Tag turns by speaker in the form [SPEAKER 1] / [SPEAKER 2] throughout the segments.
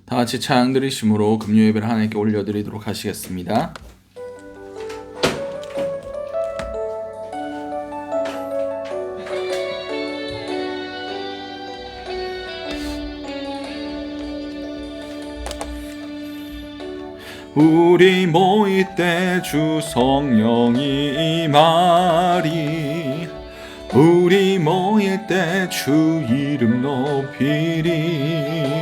[SPEAKER 1] 다 같이 찬양 드리심으로 금요 예배를 하나님께 올려드리도록 하시겠습니다. 우리 모일 때 주 성령이 임하리. 우리 모일 때 주 이름 높이리.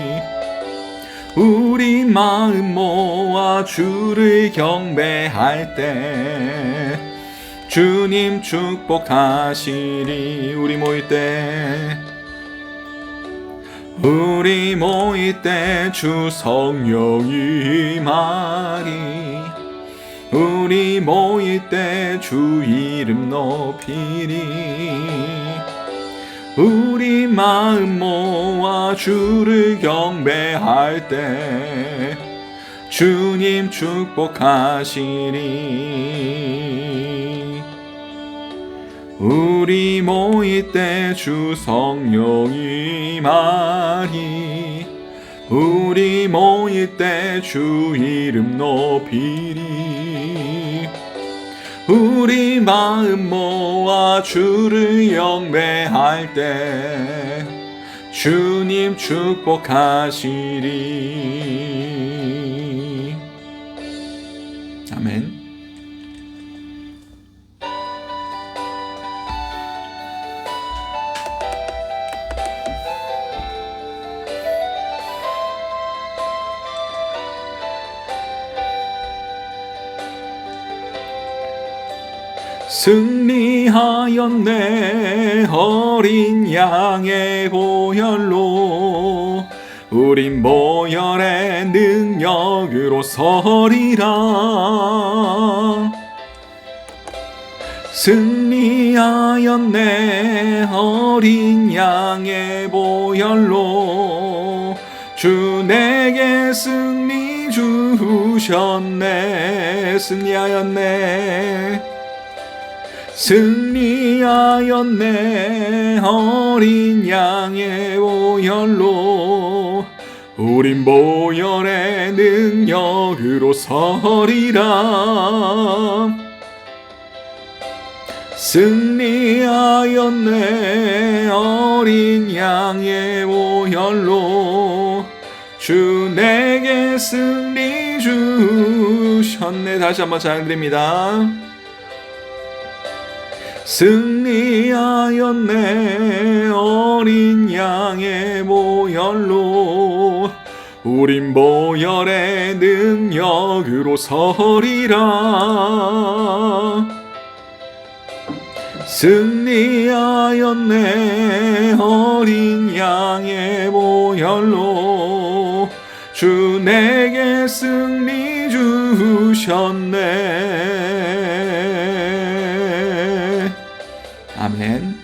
[SPEAKER 1] 우리 마음 모아 주를 경배할 때 주님 축복하시리. 우리 모일 때 주 성령이 임하리. 우리 모일 때 주 이름 높이리. 우리 마음 모아 주를 경배할 때 주님 축복하시리. 우리 모일 때 주 성령이 임하리. 우리 모일 때 주 이름 높이리. 우리 마음 모아 주를 경배할 때 주님 축복하시리. 아멘. 승리하였네 어린 양의 보혈로. 우린 보혈의 능력으로 서리라. 승리하였네 어린 양의 보혈로. 주 내게 승리 주셨네. 승리하였네. 승리하였네 어린 양의 보혈로. 우린 보혈의 능력으로 서리라. 승리하였네 어린 양의 보혈로. 주 내게 승리 주셨네. 다시 한번 찬양드립니다. 승리하였네 어린 양의 보혈로. 우린 보혈의 능력으로 서리라. 승리하였네 어린 양의 보혈로. 주 내게 승리 주셨네. 아멘.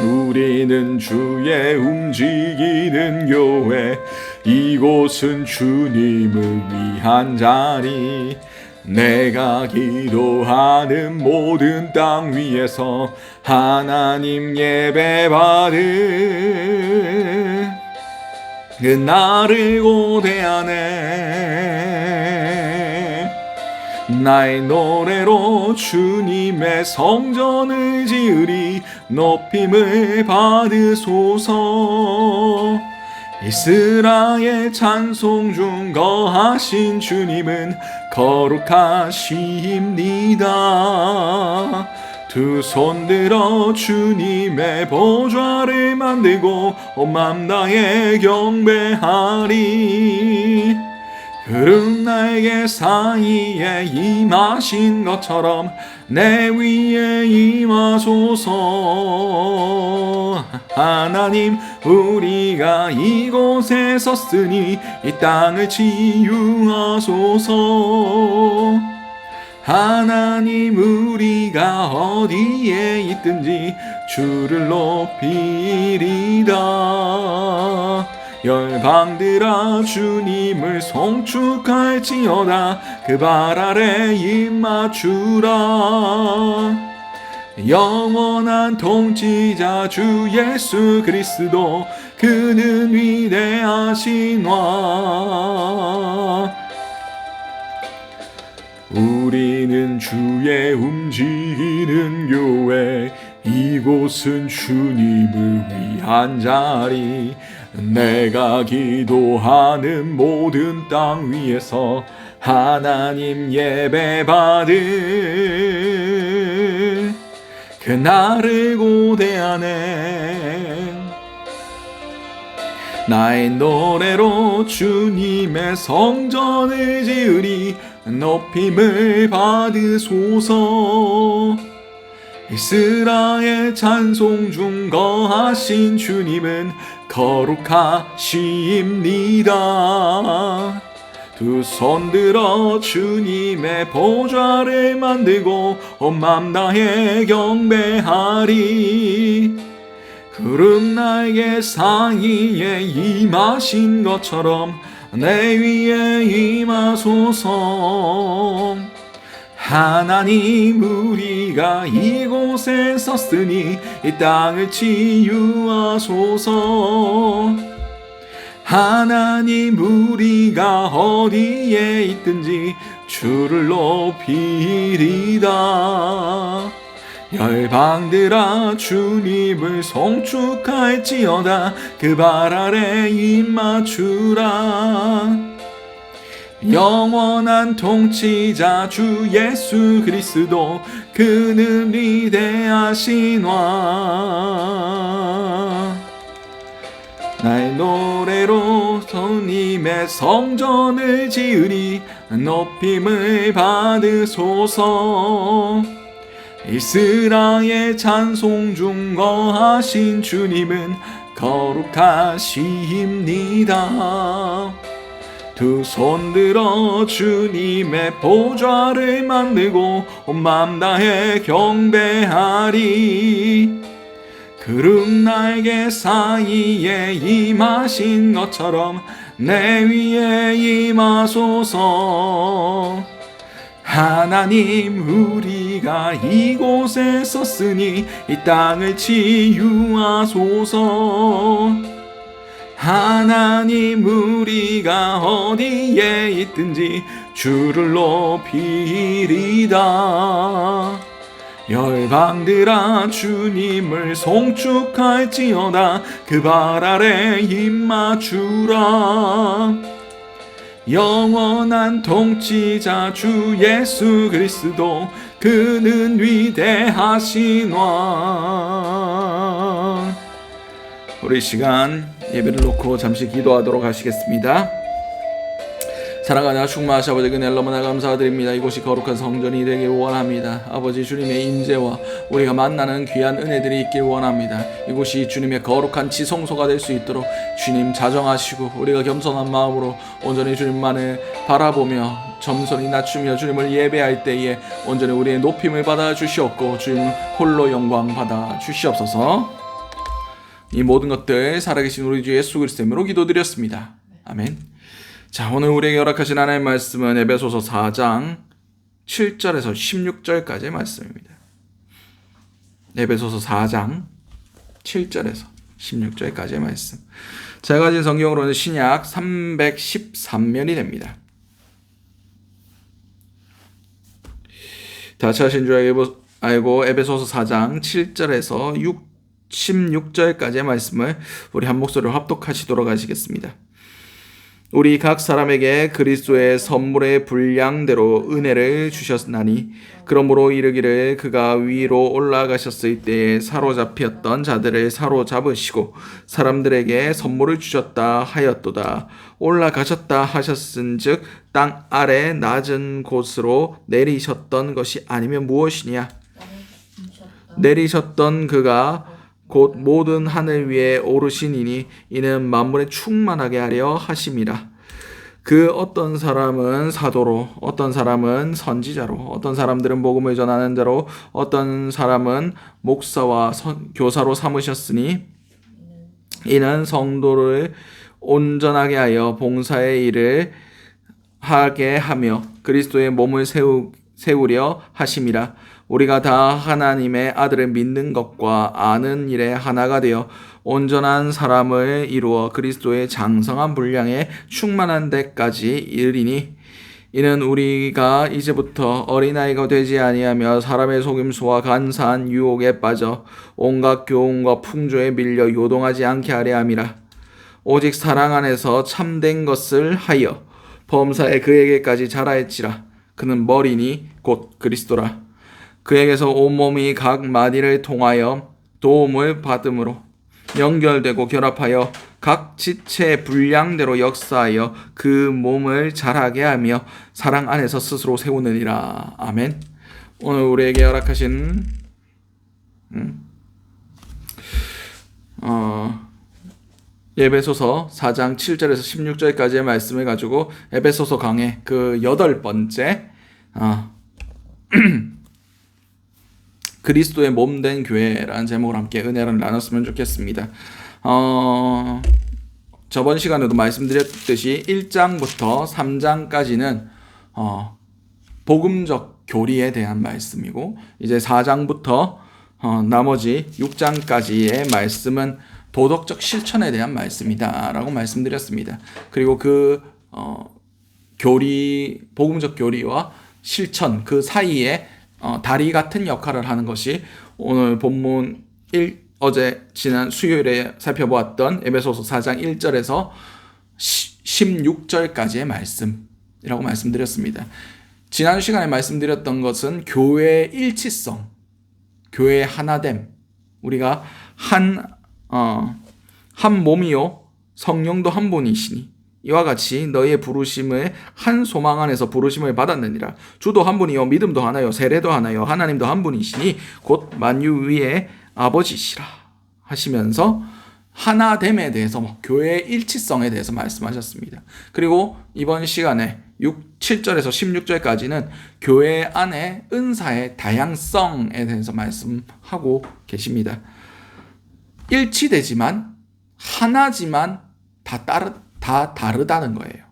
[SPEAKER 1] 우리는 주의 움직이는 교회. 이곳은 주님을 위한 자리. 내가 기도하는 모든 땅 위에서 하나님 예배 받을 그 나를 고대하네. 나의 노래로 주님의 성전을 지으리. 높임을 받으소서. 이스라엘 찬송 중 거하신 주님은 거룩하십니다. 두 손 들어 주님의 보좌를 만들고 온 맘 다해 경배하리. 그런 날개 사이에 임하신 것처럼 내 위에 임하소서. 하나님 우리가 이곳에 섰으니 이 땅을 치유하소서. 하나님 우리가 어디에 있든지 주를 높이리다. 열방들아 주님을 송축할지어다. 그 발 아래 입 맞추라. 영원한 통치자 주 예수 그리스도, 그는 위대하시노라. 우리는 주의 움직이는 교회, 이곳은 주님을 위한 자리. 내가 기도하는 모든 땅 위에서 하나님 예배 받을 그날을 고대하네. 나의 노래로 주님의 성전을 지으리. 높임을 받으소서. 이스라엘 찬송 중 거하신 주님은 거룩하십니다. 두 손 들어 주님의 보좌를 만들고 온 맘 다해 경배하리. 구름 날개 사이에 임하신 것처럼 내 위에 임하소서. 하나님 우리가 이곳에 섰으니 이 땅을 치유하소서. 하나님 우리가 어디에 있든지 주를 높이리다. 열방들아 주님을 송축할지어다. 그 발 아래 입 맞추라. 영원한 통치자 주 예수 그리스도, 그는 위대하시노라. 나의 노래로 주님의 성전을 지으리. 높임을 받으소서. 이스라엘 찬송 중 거하신 주님은 거룩하십니다. 두 손 들어 주님의 보좌를 만들고 온 맘 다해 경배하리. 구름 날개 사이에 임하신 것처럼 내 위에 임하소서. 하나님 우리가 이곳에 섰으니 이 땅을 치유하소서. 하나님 우리가 어디에 있든지 주를 높이리다. 열방들아 주님을 송축할지어다. 그 발 아래 입 맞추라. 영원한 통치자 주 예수 그리스도, 그는 위대하시노라. 우리 시간 예배를 놓고 잠시 기도하도록 하시겠습니다. 사랑하는 충만하신 아버지, 은혜를 너무나 감사드립니다. 이곳이 거룩한 성전이 되길 원합니다. 아버지, 주님의 임재와 우리가 만나는 귀한 은혜들이 있길 원합니다. 이곳이 주님의 거룩한 지성소가 될 수 있도록 주님 자정하시고, 우리가 겸손한 마음으로 온전히 주님만을 바라보며 겸손히 낮추며 주님을 예배할 때에 온전히 우리의 높임을 받아 주시옵고 주님 홀로 영광 받아 주시옵소서. 이 모든 것들 살아계신 우리 주 예수 그리스도의 이름으로 기도드렸습니다. 아멘. 자, 오늘 우리에게 허락하신 하나님의 말씀은 에베소서 4장 7절에서 16절까지의 말씀입니다. 에베소서 4장 7절에서 16절까지의 말씀. 제가 가진 성경으로는 신약 313면이 됩니다. 다시 하신 줄 알고 에베소서 4장 7절에서 16절까지의 말씀을 우리 한 목소리로 합독하시도록 하시겠습니다. 우리 각 사람에게 그리스도의 선물의 분량대로 은혜를 주셨나니, 그러므로 이르기를 그가 위로 올라가셨을 때에 사로잡혔던 자들을 사로잡으시고 사람들에게 선물을 주셨다 하였도다. 올라가셨다 하셨은즉 땅 아래 낮은 곳으로 내리셨던 것이 아니면 무엇이냐? 내리셨던 그가 곧 모든 하늘 위에 오르시니니 이는 만물에 충만하게 하려 하심이라. 그 어떤 사람은 사도로, 어떤 사람은 선지자로, 어떤 사람들은 복음을 전하는 자로, 어떤 사람은 목사와 교사로 삼으셨으니 이는 성도를 온전하게 하여 봉사의 일을 하게 하며 그리스도의 몸을 세우려 하심이라. 우리가 다 하나님의 아들을 믿는 것과 아는 일에 하나가 되어 온전한 사람을 이루어 그리스도의 장성한 분량에 충만한 데까지 이르리니, 이는 우리가 이제부터 어린아이가 되지 아니하며 사람의 속임수와 간사한 유혹에 빠져 온갖 교훈과 풍조에 밀려 요동하지 않게 하려 함이라. 오직 사랑 안에서 참된 것을 하여 범사에 그에게까지 자라했지라. 그는 머리니 곧 그리스도라. 그에게서 온몸이 각 마디를 통하여 도움을 받음으로 연결되고 결합하여 각 지체의 분량대로 역사하여 그 몸을 자라게 하며 사랑 안에서 스스로 세우느니라. 아멘. 오늘 우리에게 허락하신 에베소서 4장 7절에서 16절까지의 말씀을 가지고 에베소서 강의 그 8번째 그리스도의 몸된 교회라는 제목으로 함께 은혜를 나눴으면 좋겠습니다. 저번 시간에도 말씀드렸듯이 1장부터 3장까지는 복음적 교리에 대한 말씀이고, 이제 4장부터 나머지 6장까지의 말씀은 도덕적 실천에 대한 말씀이다 라고 말씀드렸습니다. 그리고 그 복음적 교리와 실천 그 사이에 다리 같은 역할을 하는 것이 오늘 본문 어제 지난 수요일에 살펴보았던 에베소서 4장 1절에서 16절까지의 말씀이라고 말씀드렸습니다. 지난 시간에 말씀드렸던 것은 교회의 일치성, 교회의 하나됨, 우리가 한 몸이요 성령도 한 분이시니 이와 같이 너희의 부르심을 한 소망 안에서 부르심을 받았느니라. 주도 한 분이요 믿음도 하나요 세례도 하나요 하나님도 한 분이시니 곧 만유 위의 아버지시라 하시면서 하나됨에 대해서 교회의 일치성에 대해서 말씀하셨습니다. 그리고 이번 시간에 7절에서 16절까지는 교회 안에 은사의 다양성에 대해서 말씀하고 계십니다. 일치되지만 하나지만 다 다르다는 거예요.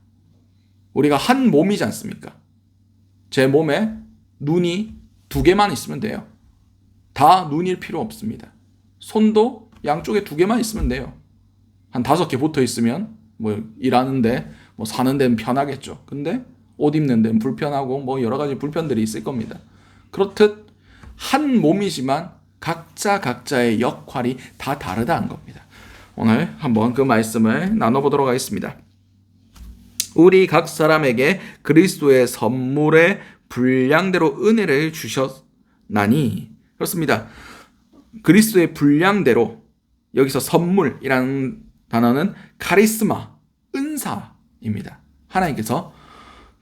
[SPEAKER 1] 우리가 한 몸이지 않습니까? 제 몸에 눈이 2개만 있으면 돼요. 다 눈일 필요 없습니다. 손도 양쪽에 2개만 있으면 돼요. 한 5개 붙어 있으면 일하는데 사는 데는 편하겠죠. 근데 옷 입는 데는 불편하고 여러 가지 불편들이 있을 겁니다. 그렇듯 한 몸이지만 각자의 역할이 다 다르다는 겁니다. 오늘 한번 그 말씀을 나눠보도록 하겠습니다. 우리 각 사람에게 그리스도의 선물의 분량대로 은혜를 주셨나니. 그렇습니다. 그리스도의 분량대로, 여기서 선물이라는 단어는 카리스마, 은사입니다. 하나님께서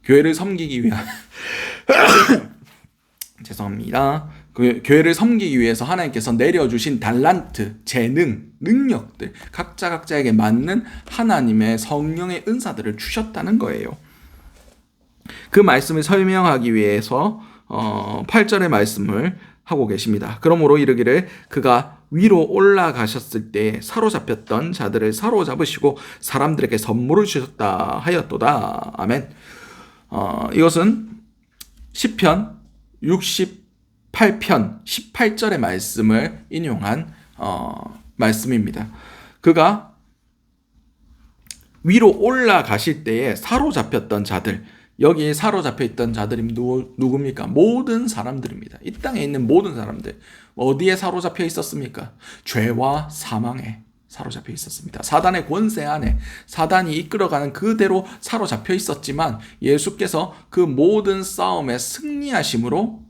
[SPEAKER 1] 교회를 섬기기 위한 죄송합니다. 그 교회를 섬기기 위해서 하나님께서 내려주신 달란트, 재능, 능력들, 각자에게 맞는 하나님의 성령의 은사들을 주셨다는 거예요. 그 말씀을 설명하기 위해서 8절의 말씀을 하고 계십니다. 그러므로 이르기를 그가 위로 올라가셨을 때 사로잡혔던 자들을 사로잡으시고 사람들에게 선물을 주셨다 하였도다. 아멘. 이것은 시편 68편 18절의 말씀을 인용한 말씀입니다. 그가 위로 올라가실 때에 사로잡혔던 자들, 여기에 사로잡혀 있던 자들이 누굽니까? 모든 사람들입니다. 이 땅에 있는 모든 사람들. 어디에 사로잡혀 있었습니까? 죄와 사망에 사로잡혀 있었습니다. 사단의 권세 안에 사단이 이끌어가는 그대로 사로잡혀 있었지만 예수께서 그 모든 싸움에 승리하심으로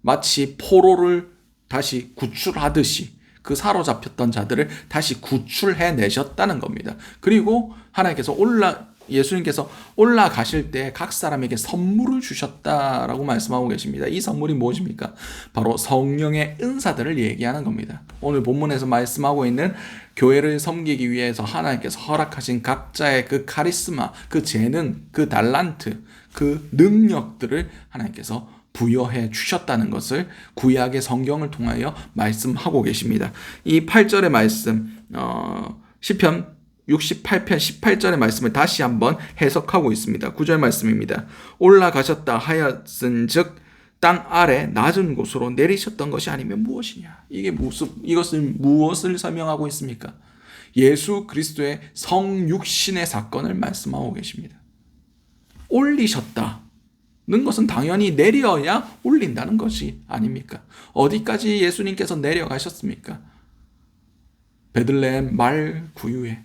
[SPEAKER 1] 마치 포로를 다시 구출하듯이 그 사로잡혔던 자들을 다시 구출해내셨다는 겁니다. 그리고 하나님께서 예수님께서 올라가실 때 각 사람에게 선물을 주셨다라고 말씀하고 계십니다. 이 선물이 무엇입니까? 바로 성령의 은사들을 얘기하는 겁니다. 오늘 본문에서 말씀하고 있는 교회를 섬기기 위해서 하나님께서 허락하신 각자의 그 카리스마, 그 재능, 그 달란트, 그 능력들을 하나님께서 부여해 주셨다는 것을 구약의 성경을 통하여 말씀하고 계십니다. 이 8절의 말씀, 시편 68편 18절의 말씀을 다시 한번 해석하고 있습니다. 9절 말씀입니다. 올라가셨다 하였은즉 땅 아래 낮은 곳으로 내리셨던 것이 아니면 무엇이냐? 이것을 무엇을 설명하고 있습니까? 예수 그리스도의 성육신의 사건을 말씀하고 계십니다. 올리셨다는 것은 당연히 내려야 올린다는 것이 아닙니까? 어디까지 예수님께서 내려가셨습니까? 베들레헴 말 구유에,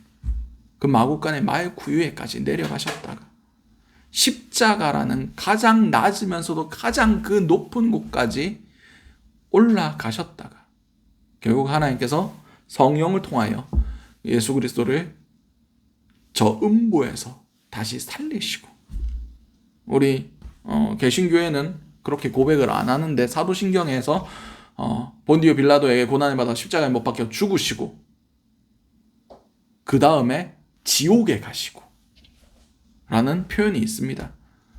[SPEAKER 1] 그 마구간의 말 구유에까지 내려가셨다가 십자가라는 가장 낮으면서도 가장 그 높은 곳까지 올라가셨다가 결국 하나님께서 성령을 통하여 예수 그리스도를 저 음부에서 다시 살리시고, 우리 개신교회는 그렇게 고백을 안 하는데 사도신경에서 본디오 빌라도에게 고난을 받아 십자가에 못 박혀 죽으시고 그 다음에 지옥에 가시고 라는 표현이 있습니다.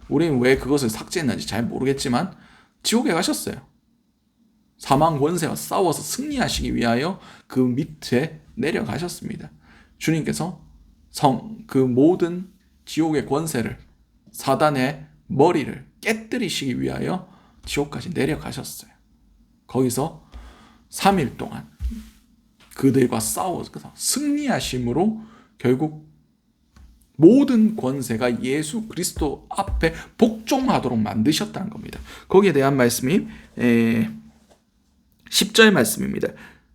[SPEAKER 1] 우리는 왜 그것을 삭제했는지 잘 모르겠지만 지옥에 가셨어요. 사망 권세와 싸워서 승리하시기 위하여 그 밑에 내려가셨습니다. 주님께서 그 모든 지옥의 권세를, 사단의 머리를 깨뜨리시기 위하여 지옥까지 내려가셨어요. 거기서 3일 동안 그들과 싸워서 승리하심으로 결국 모든 권세가 예수 그리스도 앞에 복종하도록 만드셨다는 겁니다. 거기에 대한 말씀이 10절 말씀입니다.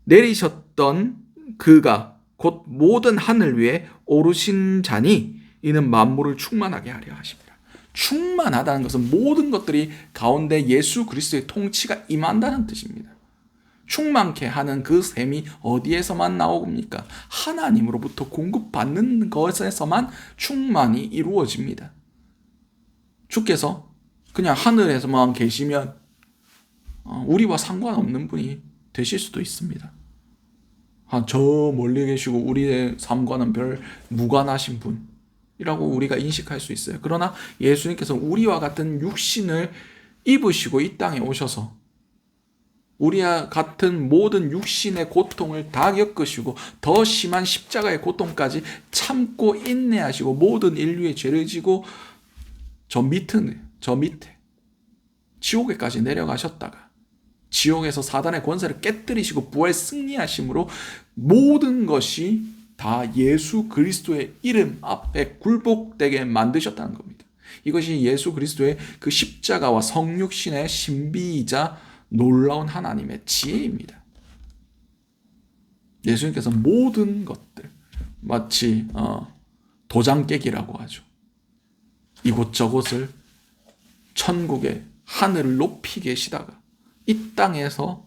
[SPEAKER 1] 내리셨던 그가 곧 모든 하늘 위에 오르신 자니 이는 만물을 충만하게 하려 하십니다. 충만하다는 것은 모든 것들이 가운데 예수 그리스도의 통치가 임한다는 뜻입니다. 충만케 하는 그 셈이 어디에서만 나옵니까? 하나님으로부터 공급받는 것에서만 충만이 이루어집니다. 주께서 그냥 하늘에서만 계시면 우리와 상관없는 분이 되실 수도 있습니다. 저 멀리 계시고 우리의 삶과는 별 무관하신 분이라고 우리가 인식할 수 있어요. 그러나 예수님께서 우리와 같은 육신을 입으시고 이 땅에 오셔서 우리와 같은 모든 육신의 고통을 다 겪으시고 더 심한 십자가의 고통까지 참고 인내하시고 모든 인류의 죄를 지고 저 밑에 지옥에까지 내려가셨다가 지옥에서 사단의 권세를 깨뜨리시고 부활 승리하심으로 모든 것이 다 예수 그리스도의 이름 앞에 굴복되게 만드셨다는 겁니다. 이것이 예수 그리스도의 그 십자가와 성육신의 신비이자 놀라운 하나님의 지혜입니다. 예수님께서 모든 것들, 마치 도장 깨기라고 하죠. 이곳저곳을 천국의 하늘을 높이 계시다가 이 땅에서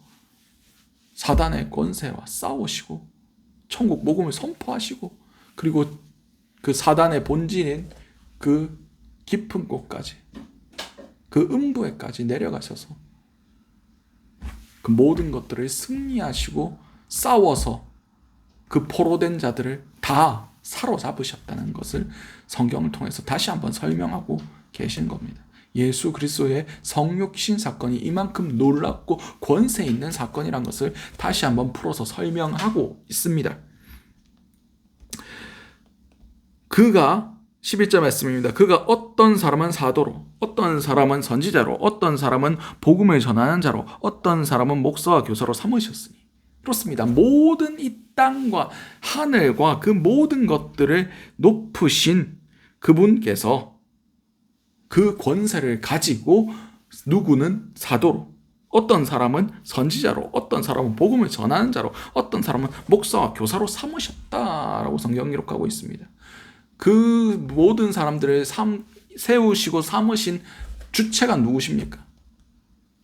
[SPEAKER 1] 사단의 권세와 싸우시고 천국 복음을 선포하시고 그리고 그 사단의 본질인 그 깊은 곳까지, 그 음부에까지 내려가셔서 그 모든 것들을 승리하시고 싸워서 그 포로된 자들을 다 사로잡으셨다는 것을 성경을 통해서 다시 한번 설명하고 계신 겁니다. 예수 그리스도의 성육신 사건이 이만큼 놀랍고 권세 있는 사건이란 것을 다시 한번 풀어서 설명하고 있습니다. 그가 11절 말씀입니다. 그가 어떤 사람은 사도로, 어떤 사람은 선지자로, 어떤 사람은 복음을 전하는 자로, 어떤 사람은 목사와 교사로 삼으셨으니. 그렇습니다. 모든 이 땅과 하늘과 그 모든 것들을 높으신 그분께서 그 권세를 가지고 누구는 사도로, 어떤 사람은 선지자로, 어떤 사람은 복음을 전하는 자로, 어떤 사람은 목사와 교사로 삼으셨다라고 성경 기록하고 있습니다. 그 모든 사람들을 세우시고 삼으신 주체가 누구십니까?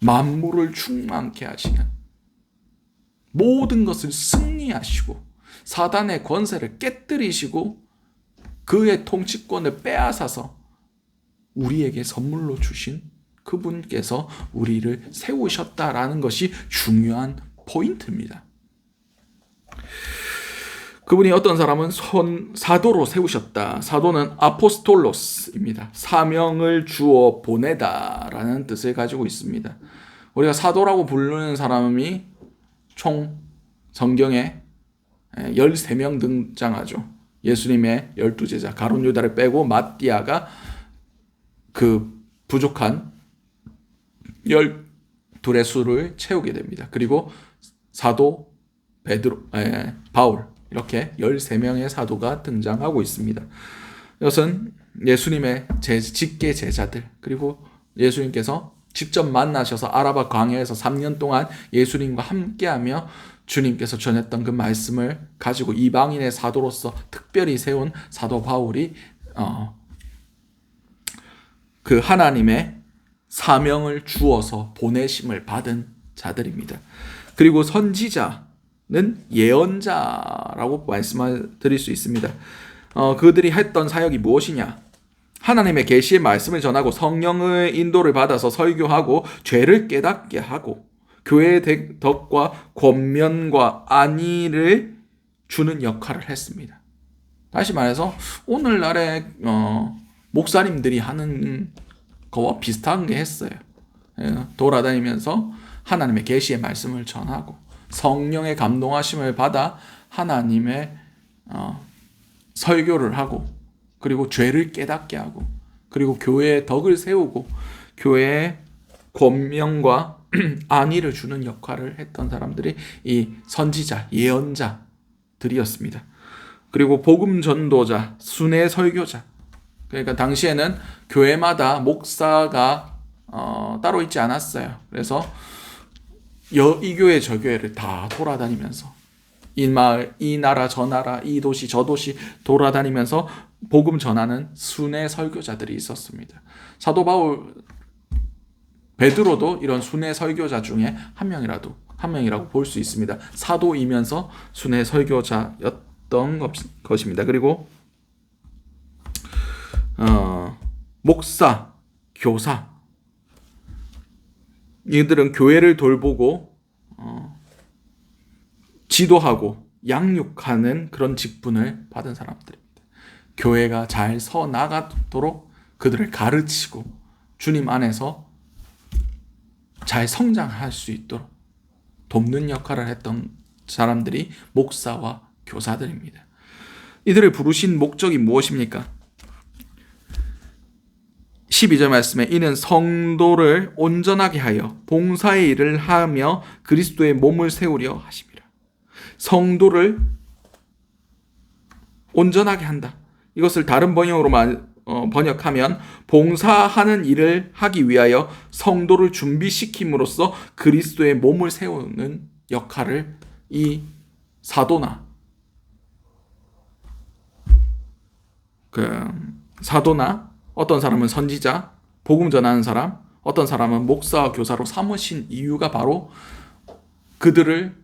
[SPEAKER 1] 만물을 충만케 하시는, 모든 것을 승리하시고 사단의 권세를 깨뜨리시고 그의 통치권을 빼앗아서 우리에게 선물로 주신 그분께서 우리를 세우셨다라는 것이 중요한 포인트입니다. 그분이 어떤 사람은 사도로 세우셨다. 사도는 아포스톨로스입니다. 사명을 주어 보내다라는 뜻을 가지고 있습니다. 우리가 사도라고 부르는 사람이 총 성경에 13명 등장하죠. 예수님의 12제자 가룟 유다를 빼고 마띠아가 그 부족한 12의 수를 채우게 됩니다. 그리고 사도 바울 이렇게 13명의 사도가 등장하고 있습니다. 이것은 예수님의 직계 제자들, 그리고 예수님께서 직접 만나셔서 아라바 광야에서 3년 동안 예수님과 함께하며 주님께서 전했던 그 말씀을 가지고 이방인의 사도로서 특별히 세운 사도 바울이 그 하나님의 사명을 주어서 보내심을 받은 자들입니다. 그리고 선지자는 예언자라고 말씀을 드릴 수 있습니다. 그들이 했던 사역이 무엇이냐? 하나님의 계시의 말씀을 전하고 성령의 인도를 받아서 설교하고 죄를 깨닫게 하고 교회의 덕과 권면과 안위를 주는 역할을 했습니다. 다시 말해서 오늘날의 목사님들이 하는 거와 비슷한 게 했어요. 돌아다니면서 하나님의 계시의 말씀을 전하고 성령의 감동하심을 받아 하나님의 설교를 하고, 그리고 죄를 깨닫게 하고, 그리고 교회의 덕을 세우고 교회의 권명과 안위를 주는 역할을 했던 사람들이 이 선지자, 예언자들이었습니다. 그리고 복음 전도자, 순회 설교자. 그러니까 당시에는 교회마다 목사가 따로 있지 않았어요. 그래서 이 교회 저 교회를 다 돌아다니면서 이 마을, 이 나라, 저 나라, 이 도시, 저 도시 돌아다니면서 복음 전하는 순회 설교자들이 있었습니다. 사도 바울, 베드로도 이런 순회 설교자 중에 한 명이라고 볼 수 있습니다. 사도이면서 순회 설교자였던 것입니다. 그리고 목사, 교사, 이들은 교회를 돌보고 지도하고 양육하는 그런 직분을 받은 사람들입니다. 교회가 잘 서 나가도록 그들을 가르치고 주님 안에서 잘 성장할 수 있도록 돕는 역할을 했던 사람들이 목사와 교사들입니다. 이들을 부르신 목적이 무엇입니까? 12절 말씀에 이는 성도를 온전하게 하여 봉사의 일을 하며 그리스도의 몸을 세우려 하심이라. 성도를 온전하게 한다. 이것을 다른 번역으로 번역하면 봉사하는 일을 하기 위하여 성도를 준비시킴으로써 그리스도의 몸을 세우는 역할을 이 사도나 어떤 사람은 선지자, 복음 전하는 사람, 어떤 사람은 목사와 교사로 삼으신 이유가 바로 그들을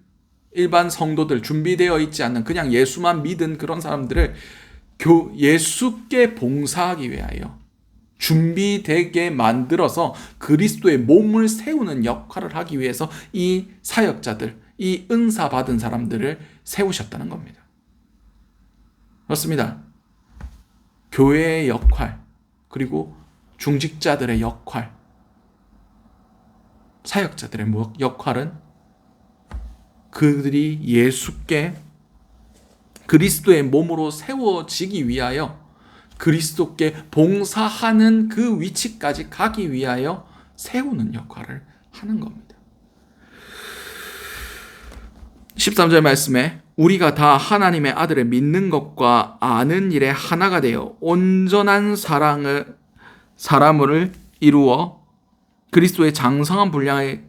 [SPEAKER 1] 일반 성도들, 준비되어 있지 않는 그냥 예수만 믿은 그런 사람들을 예수께 봉사하기 위하여 준비되게 만들어서 그리스도의 몸을 세우는 역할을 하기 위해서 이 사역자들, 이 은사 받은 사람들을 세우셨다는 겁니다. 그렇습니다. 교회의 역할, 그리고 중직자들의 역할, 사역자들의 역할은 그들이 예수께 그리스도의 몸으로 세워지기 위하여 그리스도께 봉사하는 그 위치까지 가기 위하여 세우는 역할을 하는 겁니다. 13절 말씀에 우리가 다 하나님의 아들을 믿는 것과 아는 일에 하나가 되어 온전한 사람을 이루어 그리스도의 장성한 분량이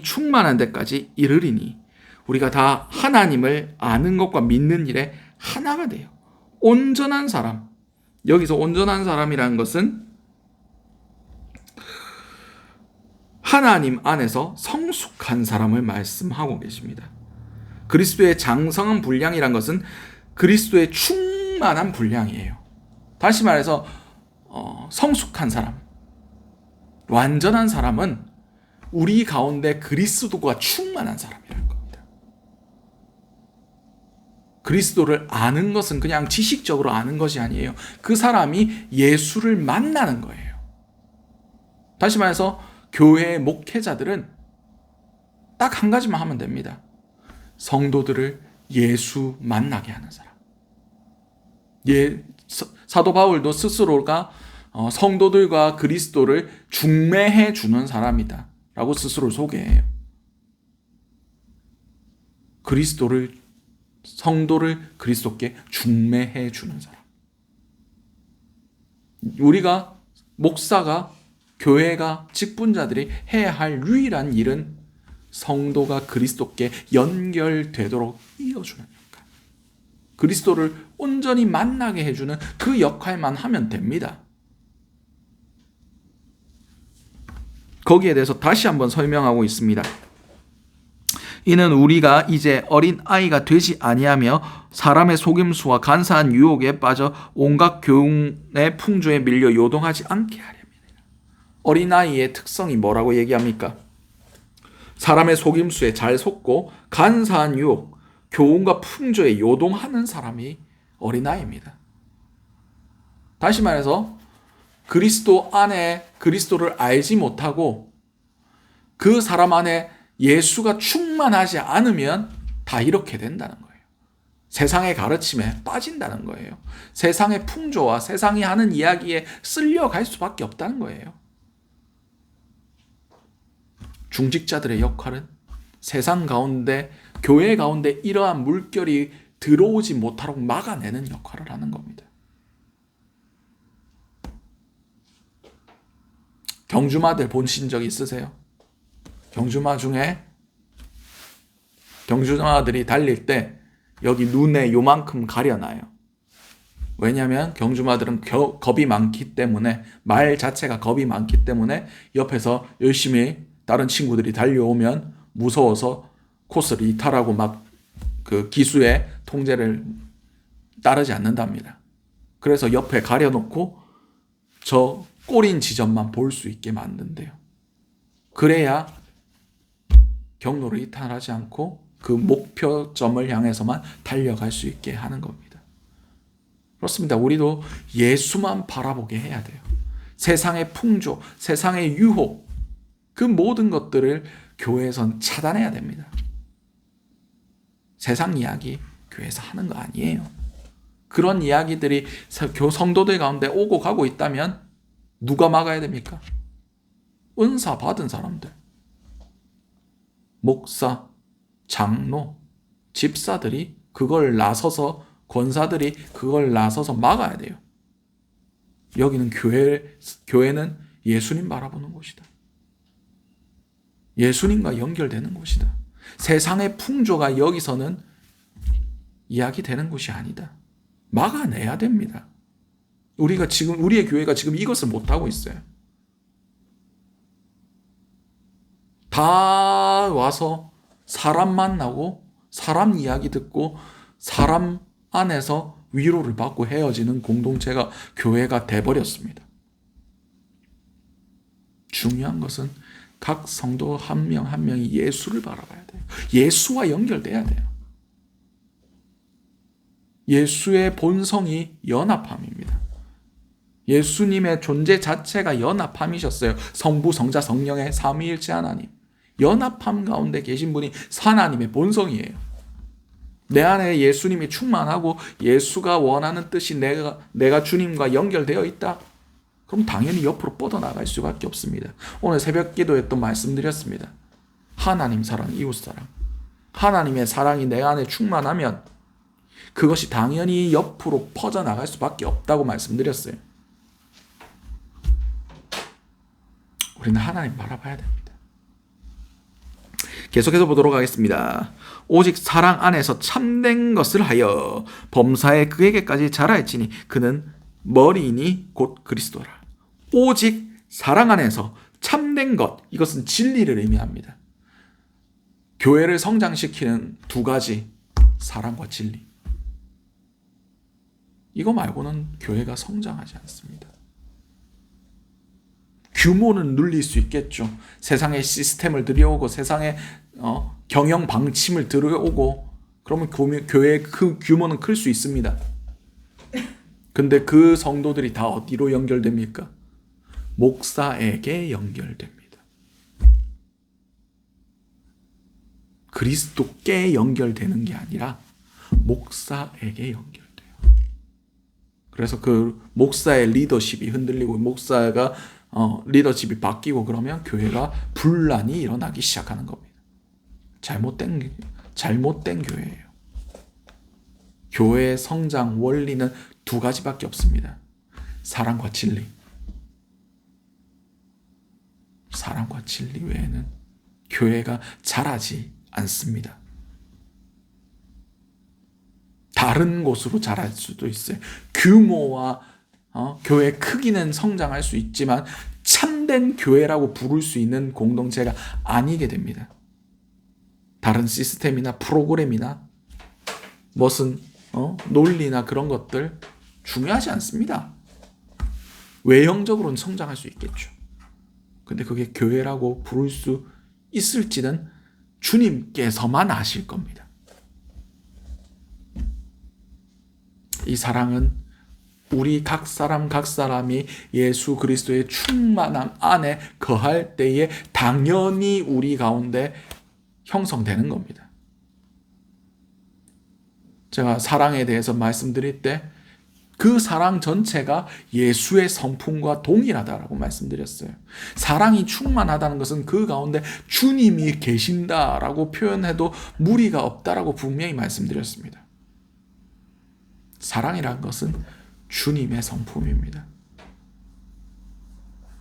[SPEAKER 1] 충만한 데까지 이르리니 우리가 다 하나님을 아는 것과 믿는 일에 하나가 돼요. 온전한 사람. 여기서 온전한 사람이라는 것은 하나님 안에서 성숙한 사람을 말씀하고 계십니다. 그리스도의 장성한 분량이란 것은 그리스도의 충만한 분량이에요. 다시 말해서 성숙한 사람, 완전한 사람은 우리 가운데 그리스도가 충만한 사람이라는 겁니다. 그리스도를 아는 것은 그냥 지식적으로 아는 것이 아니에요. 그 사람이 예수를 만나는 거예요. 다시 말해서 교회의 목회자들은 딱 한 가지만 하면 됩니다. 성도들을 예수 만나게 하는 사람. 사도 바울도 스스로가 성도들과 그리스도를 중매해 주는 사람이다 라고 스스로 소개해요. 성도를 그리스도께 중매해 주는 사람. 우리가 목사가, 교회가, 직분자들이 해야 할 유일한 일은 성도가 그리스도께 연결되도록 이어주는 역할. 그리스도를 온전히 만나게 해주는 그 역할만 하면 됩니다. 거기에 대해서 다시 한번 설명하고 있습니다. 이는 우리가 이제 어린 아이가 되지 아니하며 사람의 속임수와 간사한 유혹에 빠져 온갖 교훈의 풍조에 밀려 요동하지 않게 하렵니다. 어린 아이의 특성이 뭐라고 얘기합니까? 사람의 속임수에 잘 속고 간사한 유혹, 교훈과 풍조에 요동하는 사람이 어린 아이입니다. 다시 말해서 그리스도 안에 그리스도를 알지 못하고 그 사람 안에 예수가 충만하지 않으면 다 이렇게 된다는 거예요. 세상의 가르침에 빠진다는 거예요. 세상의 풍조와 세상이 하는 이야기에 쓸려갈 수밖에 없다는 거예요. 중직자들의 역할은 세상 가운데, 교회 가운데 이러한 물결이 들어오지 못하도록 막아내는 역할을 하는 겁니다. 경주마들 보신 적 있으세요? 경주마들이 달릴 때 여기 눈에 요만큼 가려놔요. 왜냐하면 경주마들은 겁이 많기 때문에, 말 자체가 겁이 많기 때문에 옆에서 열심히 다른 친구들이 달려오면 무서워서 코스를 이탈하고 막 그 기수의 통제를 따르지 않는답니다. 그래서 옆에 가려놓고 저 꼬린 지점만 볼 수 있게 만든대요. 그래야 경로를 이탈하지 않고 그 목표점을 향해서만 달려갈 수 있게 하는 겁니다. 그렇습니다. 우리도 예수만 바라보게 해야 돼요. 세상의 풍조, 세상의 유혹, 그 모든 것들을 교회에선 차단해야 됩니다. 세상 이야기 교회에서 하는 거 아니에요. 그런 이야기들이 성도들 가운데 오고 가고 있다면 누가 막아야 됩니까? 은사 받은 사람들, 목사, 장로, 집사들이 그걸 나서서, 권사들이 그걸 나서서 막아야 돼요. 여기는 교회는 예수님 바라보는 곳이다. 예수님과 연결되는 곳이다. 세상의 풍조가 여기서는 이야기되는 곳이 아니다. 막아내야 됩니다. 우리의 교회가 지금 이것을 못하고 있어요. 다 와서 사람 만나고 사람 이야기 듣고 사람 안에서 위로를 받고 헤어지는 공동체가 교회가 돼버렸습니다. 중요한 것은 각 성도 한 명 한 명이 예수를 바라봐야 돼요. 예수와 연결돼야 돼요. 예수의 본성이 연합함입니다. 예수님의 존재 자체가 연합함이셨어요. 성부, 성자, 성령의 삼위일체 하나님. 연합함 가운데 계신 분이 하나님의 본성이에요. 내 안에 예수님이 충만하고 예수가 원하는 뜻이 내가 주님과 연결되어 있다. 그럼 당연히 옆으로 뻗어나갈 수밖에 없습니다. 오늘 새벽 기도에 또 말씀드렸습니다. 하나님 사랑, 이웃 사랑. 하나님의 사랑이 내 안에 충만하면 그것이 당연히 옆으로 퍼져나갈 수밖에 없다고 말씀드렸어요. 우리는 하나님 바라봐야 됩니다. 계속해서 보도록 하겠습니다. 오직 사랑 안에서 참된 것을 하여 범사에 그에게까지 자라할지니 그는 머리이니 곧 그리스도라. 오직 사랑 안에서 참된 것, 이것은 진리를 의미합니다. 교회를 성장시키는 두 가지, 사랑과 진리. 이거 말고는 교회가 성장하지 않습니다. 규모는 늘릴 수 있겠죠. 세상의 시스템을 들여오고 세상의 경영 방침을 들여오고 그러면 교회의 그 규모는 클 수 있습니다. 근데 그 성도들이 다 어디로 연결됩니까? 목사에게 연결됩니다. 그리스도께 연결되는 게 아니라 목사에게 연결돼요. 그래서 그 목사의 리더십이 흔들리고 목사가 리더십이 바뀌고 그러면 교회가 분란이 일어나기 시작하는 겁니다. 잘못된 교회예요. 교회의 성장 원리는 두 가지밖에 없습니다. 사랑과 진리. 사랑과 진리 외에는 교회가 자라지 않습니다. 다른 곳으로 자랄 수도 있어요. 규모와 교회 크기는 성장할 수 있지만 참된 교회라고 부를 수 있는 공동체가 아니게 됩니다. 다른 시스템이나 프로그램이나 무슨 논리나 그런 것들 중요하지 않습니다. 외형적으로는 성장할 수 있겠죠. 근데 그게 교회라고 부를 수 있을지는 주님께서만 아실 겁니다. 이 사랑은 우리 각 사람이 예수 그리스도의 충만함 안에 거할 때에 당연히 우리 가운데 형성되는 겁니다. 제가 사랑에 대해서 말씀드릴 때 그 사랑 전체가 예수의 성품과 동일하다라고 말씀드렸어요. 사랑이 충만하다는 것은 그 가운데 주님이 계신다라고 표현해도 무리가 없다라고 분명히 말씀드렸습니다. 사랑이란 것은 주님의 성품입니다.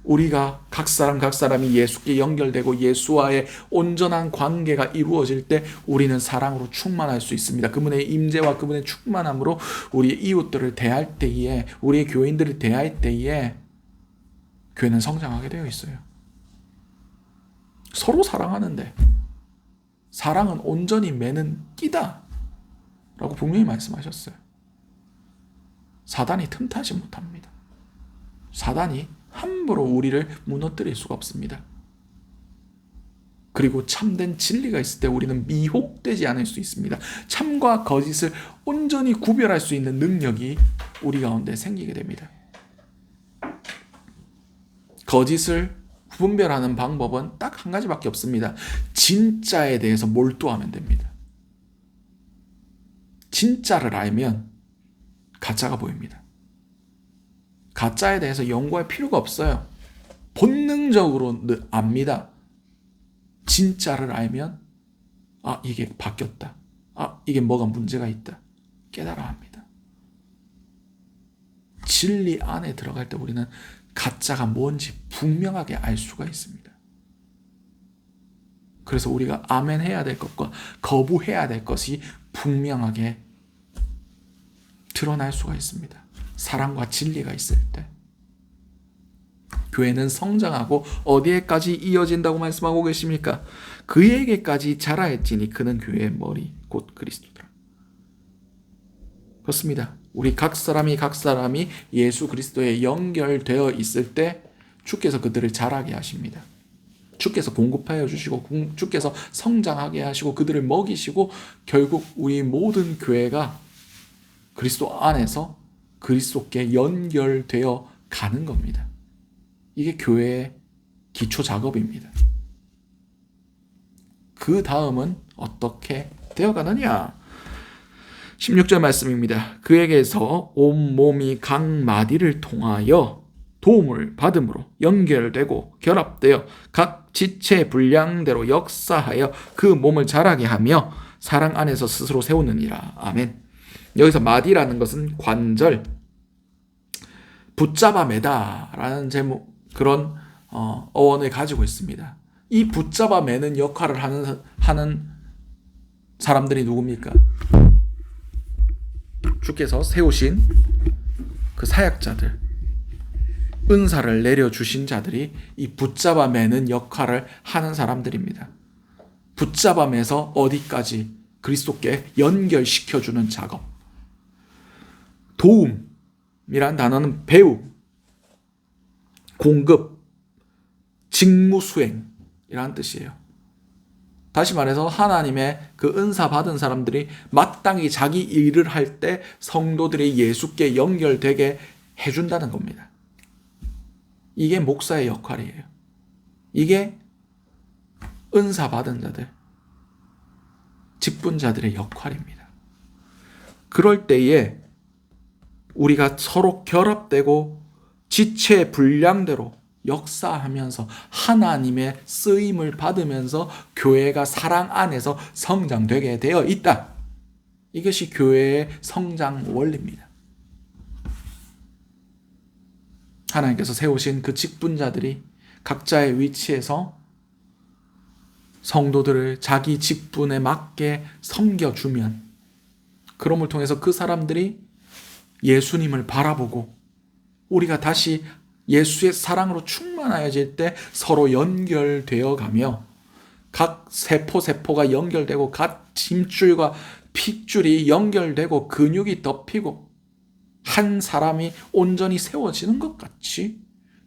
[SPEAKER 1] 우리가 각 사람이 예수께 연결되고 예수와의 온전한 관계가 이루어질 때 우리는 사랑으로 충만할 수 있습니다. 그분의 임재와 그분의 충만함으로 우리의 이웃들을 대할 때에, 우리의 교인들을 대할 때에 교회는 성장하게 되어 있어요. 서로 사랑하는데 사랑은 온전히 매는 끼다 라고 분명히 말씀하셨어요. 사단이 틈타지 못합니다. 사단이 함부로 우리를 무너뜨릴 수가 없습니다. 그리고 참된 진리가 있을 때 우리는 미혹되지 않을 수 있습니다. 참과 거짓을 온전히 구별할 수 있는 능력이 우리 가운데 생기게 됩니다. 거짓을 분별하는 방법은 딱 한 가지밖에 없습니다. 진짜에 대해서 몰두하면 됩니다. 진짜를 알면 가짜가 보입니다. 가짜에 대해서 연구할 필요가 없어요. 본능적으로 압니다. 진짜를 알면 이게 바뀌었다. 이게 뭐가 문제가 있다. 깨달아 합니다. 진리 안에 들어갈 때 우리는 가짜가 뭔지 분명하게 알 수가 있습니다. 그래서 우리가 아멘 해야 될 것과 거부해야 될 것이 분명하게 드러날 수가 있습니다. 사랑과 진리가 있을 때 교회는 성장하고 어디에까지 이어진다고 말씀하고 계십니까? 그에게까지 자라할지니 그는 교회의 머리 곧 그리스도다. 그렇습니다. 우리 각 사람이 예수 그리스도에 연결되어 있을 때 주께서 그들을 자라게 하십니다. 주께서 공급하여 주시고 주께서 성장하게 하시고 그들을 먹이시고 결국 우리 모든 교회가 그리스도 안에서 그리스도께 연결되어 가는 겁니다. 이게 교회의 기초 작업입니다. 그 다음은 어떻게 되어가느냐? 16절 말씀입니다. 그에게서 온몸이 각 마디를 통하여 도움을 받음으로 연결되고 결합되어 각 지체 분량대로 역사하여 그 몸을 자라게 하며 사랑 안에서 스스로 세우느니라. 아멘. 여기서 마디라는 것은 관절, 붙잡아 매다라는 제목, 그런 어원을 가지고 있습니다. 이 붙잡아 매는 역할을 하는 사람들이 누굽니까? 주께서 세우신 그 사역자들, 은사를 내려주신 자들이 이 붙잡아 매는 역할을 하는 사람들입니다. 붙잡아 매서 어디까지? 그리스도께 연결시켜주는 작업. 도움이란 단어는 배움, 공급, 직무 수행이라는 뜻이에요. 다시 말해서 하나님의 그 은사 받은 사람들이 마땅히 자기 일을 할 때 성도들이 예수께 연결되게 해준다는 겁니다. 이게 목사의 역할이에요. 이게 은사 받은 자들, 직분자들의 역할입니다. 그럴 때에 우리가 서로 결합되고 지체의 분량대로 역사하면서 하나님의 쓰임을 받으면서 교회가 사랑 안에서 성장되게 되어 있다. 이것이 교회의 성장 원리입니다. 하나님께서 세우신 그 직분자들이 각자의 위치에서 성도들을 자기 직분에 맞게 섬겨주면, 그럼을 통해서 그 사람들이 예수님을 바라보고 우리가 다시 예수의 사랑으로 충만해질 때 서로 연결되어 가며 각 세포가 연결되고 각 힘줄과 핏줄이 연결되고 근육이 덮이고 한 사람이 온전히 세워지는 것 같이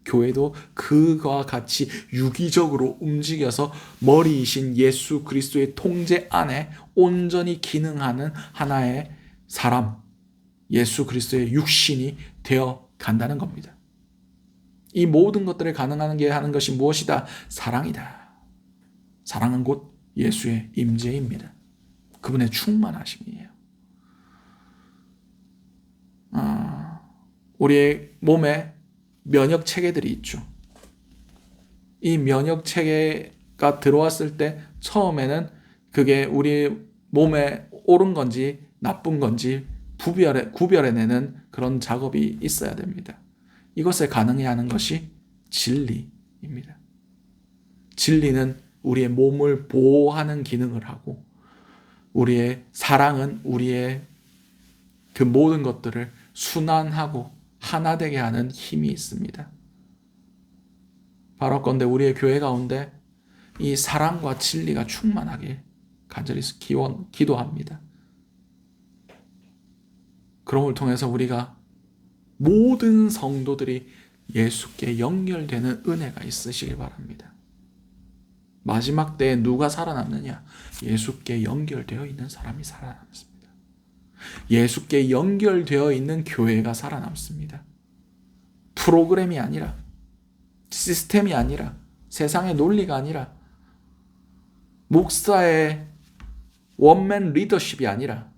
[SPEAKER 1] 교회도 그와 같이 유기적으로 움직여서 머리이신 예수 그리스도의 통제 안에 온전히 기능하는 하나의 사람, 예수 그리스도의 육신이 되어 간다는 겁니다. 이 모든 것들을 가능하게 하는 것이 무엇이다? 사랑이다. 사랑은 곧 예수의 임재입니다. 그분의 충만하심이에요. 우리의 몸에 면역 체계들이 있죠. 이 면역 체계가 들어왔을 때 처음에는 그게 우리 몸에 옳은 건지 나쁜 건지 구별해내는 그런 작업이 있어야 됩니다. 이것을 가능해 하는 것이 진리입니다. 진리는 우리의 몸을 보호하는 기능을 하고, 우리의 사랑은 우리의 그 모든 것들을 순환하고 하나 되게 하는 힘이 있습니다. 바로건대 우리의 교회 가운데 이 사랑과 진리가 충만하게 간절히 기도합니다. 그럼을 통해서 우리가 모든 성도들이 예수께 연결되는 은혜가 있으시길 바랍니다. 마지막 때에 누가 살아남느냐? 예수께 연결되어 있는 사람이 살아남습니다. 예수께 연결되어 있는 교회가 살아남습니다. 프로그램이 아니라, 시스템이 아니라, 세상의 논리가 아니라, 목사의 원맨 리더십이 아니라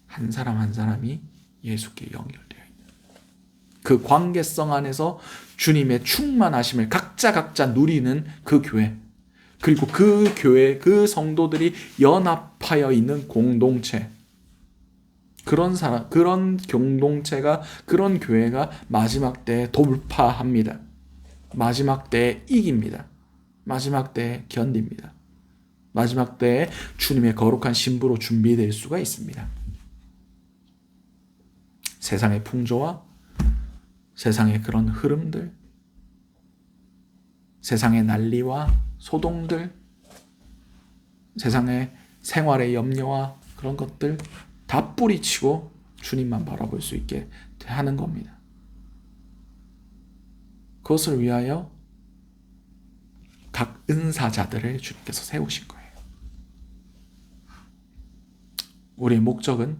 [SPEAKER 1] 한 사람 한 사람이 예수께 연결되어 있는 그 관계성 안에서 주님의 충만하심을 각자 누리는 그 교회, 그리고 그 교회, 그 성도들이 연합하여 있는 공동체, 그런 공동체가, 그런 교회가 마지막 때에 돌파합니다. 마지막 때에 이깁니다. 마지막 때에 견딥니다. 마지막 때에 주님의 거룩한 신부로 준비될 수가 있습니다. 세상의 풍조와 세상의 그런 흐름들, 세상의 난리와 소동들, 세상의 생활의 염려와 그런 것들 다 뿌리치고 주님만 바라볼 수 있게 하는 겁니다. 그것을 위하여 각 은사자들을 주님께서 세우신 거예요. 우리의 목적은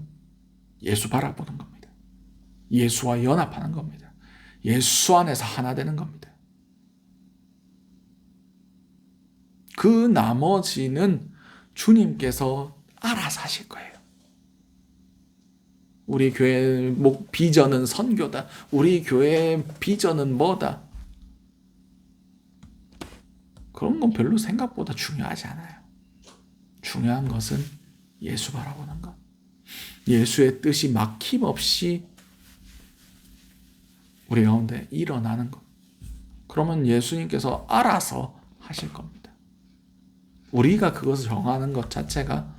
[SPEAKER 1] 예수 바라보는 겁니다. 예수와 연합하는 겁니다. 예수 안에서 하나 되는 겁니다. 그 나머지는 주님께서 알아서 하실 거예요. 우리 교회의 비전은 선교다. 우리 교회의 비전은 뭐다. 그런 건 별로 생각보다 중요하지 않아요. 중요한 것은 예수 바라보는 것. 예수의 뜻이 막힘없이 우리 가운데 일어나는 것. 그러면 예수님께서 알아서 하실 겁니다. 우리가 그것을 정하는 것 자체가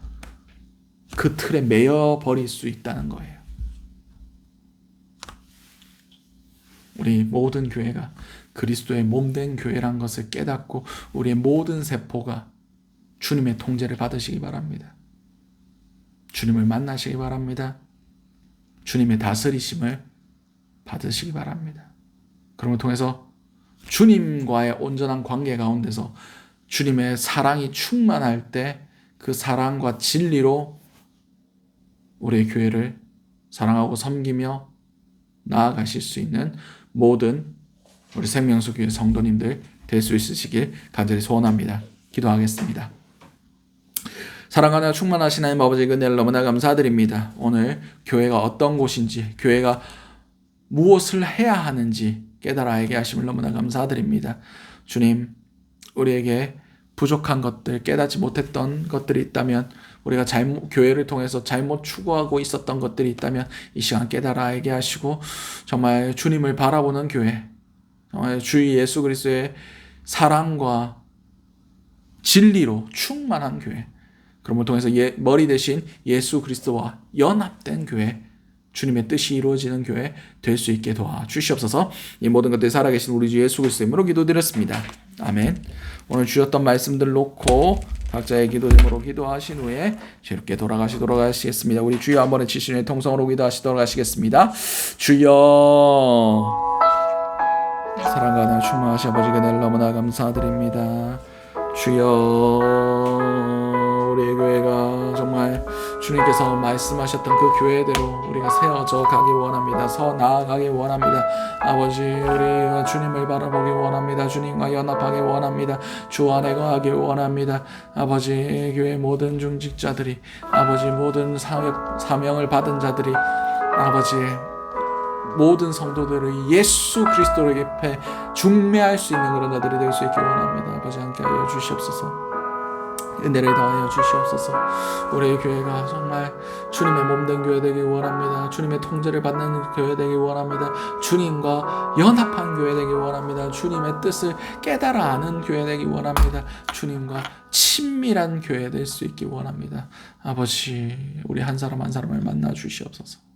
[SPEAKER 1] 그 틀에 매여 버릴 수 있다는 거예요. 우리 모든 교회가 그리스도의 몸된 교회란 것을 깨닫고 우리의 모든 세포가 주님의 통제를 받으시기 바랍니다. 주님을 만나시기 바랍니다. 주님의 다스리심을 받으시기 바랍니다. 그런 걸 통해서 주님과의 온전한 관계 가운데서 주님의 사랑이 충만할 때 그 사랑과 진리로 우리의 교회를 사랑하고 섬기며 나아가실 수 있는 모든 우리 생명수 교회 성도님들 될 수 있으시길 간절히 소원합니다. 기도하겠습니다. 사랑하며 충만하신 하나님 아버지 은혜를 너무나 감사드립니다. 오늘 교회가 어떤 곳인지, 교회가 무엇을 해야 하는지 깨달아 알게 하심을 너무나 감사드립니다. 주님, 우리에게 부족한 것들, 깨닫지 못했던 것들이 있다면, 우리가 교회를 통해서 잘못 추구하고 있었던 것들이 있다면 이 시간 깨달아 알게 하시고, 정말 주님을 바라보는 교회, 정말 주 예수 그리스도의 사랑과 진리로 충만한 교회, 그런 걸 통해서 머리 대신 예수 그리스도와 연합된 교회, 주님의 뜻이 이루어지는 교회 될 수 있게 도와주시옵소서. 이 모든 것들 살아계신 우리 주 예수 그리스도의 이름으로 기도드렸습니다. 아멘. 오늘 주셨던 말씀들 놓고 각자의 기도 제목으로 기도하신 후에 새롭게 돌아가시도록 하시겠습니다. 우리 주여 한 번에 치시는 통성으로 기도하시도록 하시겠습니다. 주여, 사랑과 하나님 충만하신 아버지 은혜를 너무나 감사드립니다. 주여, 우리의 교회가 정말 주님께서 말씀하셨던 그 교회대로 우리가 세워져 가기 원합니다. 서 나아가기 원합니다. 아버지, 우리가 주님을 바라보기 원합니다. 주님과 연합하기 원합니다. 주 안에 거하기 원합니다. 아버지, 교회 모든 중직자들이, 아버지 모든 사명을 받은 자들이, 아버지 모든 성도들을 예수 그리스도에게 중매할 수 있는 그런 자들이 될 수 있기 원합니다. 아버지, 함께하여 주시옵소서. 은혜를 더하여 주시옵소서. 우리의 교회가 정말 주님의 몸된 교회 되기 원합니다. 주님의 통제를 받는 교회 되기 원합니다. 주님과 연합한 교회 되기 원합니다. 주님의 뜻을 깨달아 아는 교회 되기 원합니다. 주님과 친밀한 교회 될 수 있기 원합니다. 아버지, 우리 한 사람 한 사람을 만나 주시옵소서.